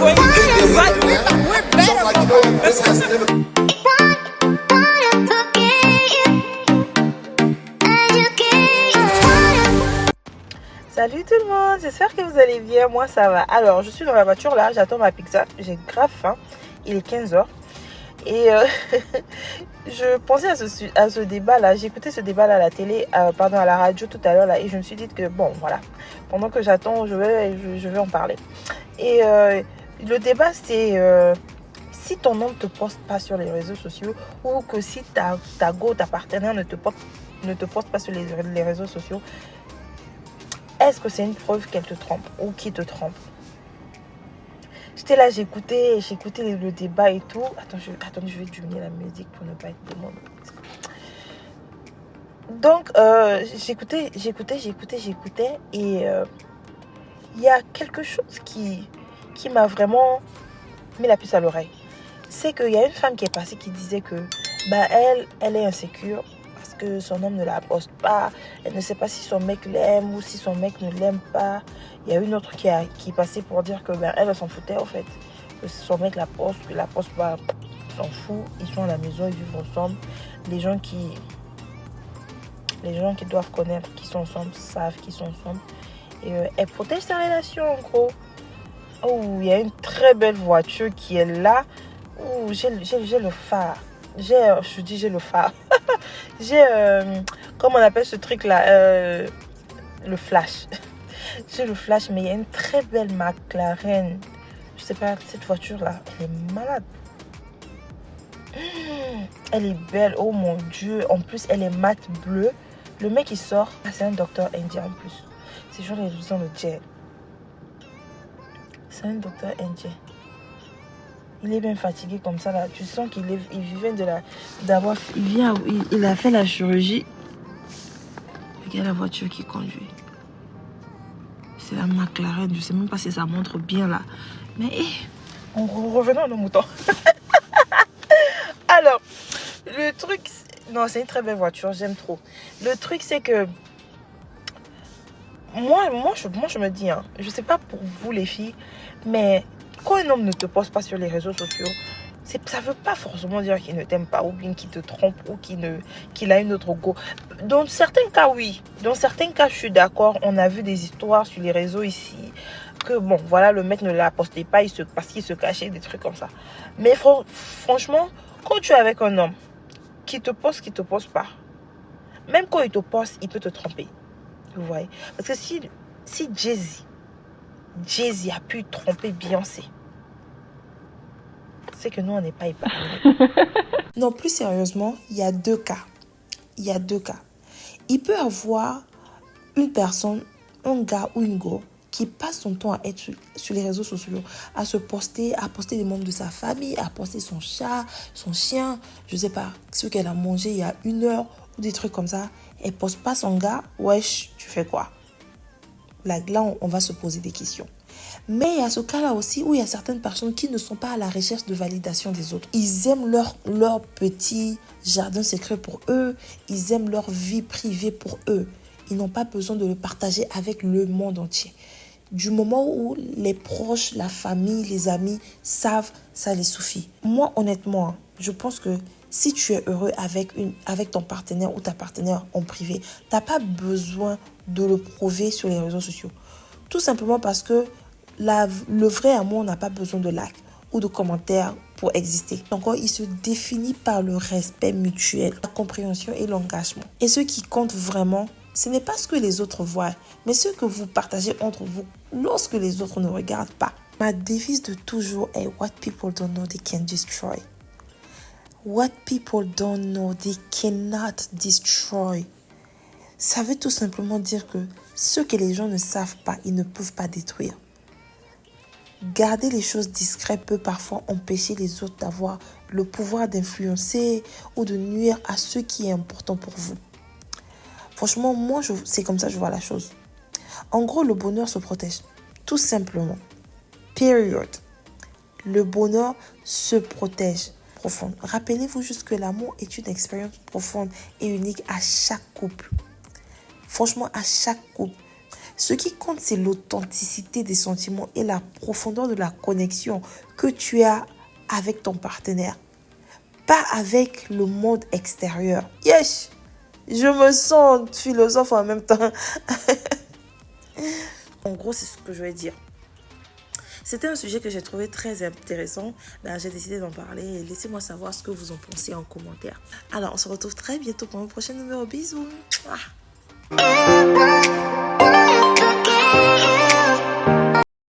going but we're better. This has never. Salut tout le monde, j'espère que vous allez bien, moi ça va. Alors je suis dans la voiture là, j'attends ma pizza, j'ai grave faim, il est 15h. Et je pensais à ce débat là, j'ai écouté ce débat là à la télé, à la radio tout à l'heure là. Et je me suis dit que bon voilà, pendant que j'attends je vais en parler. Et le débat c'est si ton nom ne te poste pas sur les réseaux sociaux, ou que si ta partenaire ne te poste pas sur les réseaux sociaux, est-ce que c'est une preuve qu'elle te trompe ou qu'il te trompe? J'étais là, j'écoutais le débat et tout. Attends, je vais diminuer la musique pour ne pas être démon. Donc, j'écoutais. Et il y a quelque chose qui m'a vraiment mis la puce à l'oreille. C'est qu'il y a une femme qui est passée qui disait que elle est insécure parce que son homme ne la poste pas. Elle ne sait pas si son mec l'aime ou si son mec ne l'aime pas. Il y a une autre qui est passée pour dire que elle s'en foutait en fait. Que son mec la poste pas, s'en fout. Ils sont à la maison, ils vivent ensemble. Les gens qui doivent connaître qu'ils sont ensemble savent qu'ils sont ensemble. Et elle protège sa relation en gros. Oh, il y a une très belle voiture qui est là. Oh, j'ai le phare. J'ai le phare. J'ai, comment on appelle ce truc là, le flash. J'ai le flash, mais il y a une très belle McLaren. Je sais pas, cette voiture là, elle est malade. Elle est belle, oh mon Dieu. En plus, elle est mat bleue. Le mec il sort, c'est un docteur indien en plus. C'est genre les gens le jet. C'est un docteur indien. Il est bien fatigué comme ça là. Tu sens qu'il vient il a fait la chirurgie. Regarde la voiture qui conduit. C'est la McLaren. Je sais même pas si ça montre bien là. Mais revenons à nos moutons. Alors, le truc... Non, c'est une très belle voiture. J'aime trop. Le truc, c'est que... Moi, je me dis, hein, je sais pas pour vous les filles, mais quand un homme ne te poste pas sur les réseaux sociaux, ça veut pas forcément dire qu'il ne t'aime pas ou bien qu'il te trompe ou qu'il a une autre go. Dans certains cas, oui. Dans certains cas, je suis d'accord. On a vu des histoires sur les réseaux ici que bon, voilà, le mec ne la postait pas parce qu'il se cachait, des trucs comme ça. Mais franchement, quand tu es avec un homme qui te poste pas, même quand il te poste, il peut te tromper. Vous voyez? Parce que si Jay-Z a pu tromper Beyoncé, c'est que nous, on n'est pas épargnés. Non, plus sérieusement, il y a deux cas. Il peut avoir une personne, un gars ou une go, qui passe son temps à être sur les réseaux sociaux, à poster des membres de sa famille, à poster son chat, son chien, je sais pas, ce qu'elle a mangé il y a 1 heure, ou des trucs comme ça. Elle poste pas son gars, wesh, tu fais quoi? Là, on va se poser des questions. Mais il y a ce cas-là aussi où il y a certaines personnes qui ne sont pas à la recherche de validation des autres. Ils aiment leur petit jardin secret pour eux. Ils aiment leur vie privée pour eux. Ils n'ont pas besoin de le partager avec le monde entier. Du moment où les proches, la famille, les amis savent, ça les suffit. Moi, honnêtement, je pense que si tu es heureux avec ton partenaire ou ta partenaire en privé, tu n'as pas besoin de le prouver sur les réseaux sociaux. Tout simplement parce que le vrai amour n'a pas besoin de likes ou de commentaires pour exister. Encore, il se définit par le respect mutuel, la compréhension et l'engagement. Et ce qui compte vraiment, ce n'est pas ce que les autres voient, mais ce que vous partagez entre vous lorsque les autres ne regardent pas. Ma devise de toujours est What people don't know, they can destroy. What people don't know, they cannot destroy. Ça veut tout simplement dire que ce que les gens ne savent pas, ils ne peuvent pas détruire. Garder les choses discrètes peut parfois empêcher les autres d'avoir le pouvoir d'influencer ou de nuire à ce qui est important pour vous. Franchement, moi, c'est comme ça que je vois la chose. En gros, le bonheur se protège. Tout simplement. Period. Le bonheur se protège. Profonde. Rappelez-vous juste que l'amour est une expérience profonde et unique à chaque couple. Franchement, à chaque couple. Ce qui compte, c'est l'authenticité des sentiments et la profondeur de la connexion que tu as avec ton partenaire, pas avec le monde extérieur. Yes! Je me sens philosophe en même temps. En gros, c'est ce que je vais dire. C'était un sujet que j'ai trouvé très intéressant. J'ai décidé d'en parler. Laissez-moi savoir ce que vous en pensez en commentaire. Alors, on se retrouve très bientôt pour un prochain numéro. Bisous. Mouah.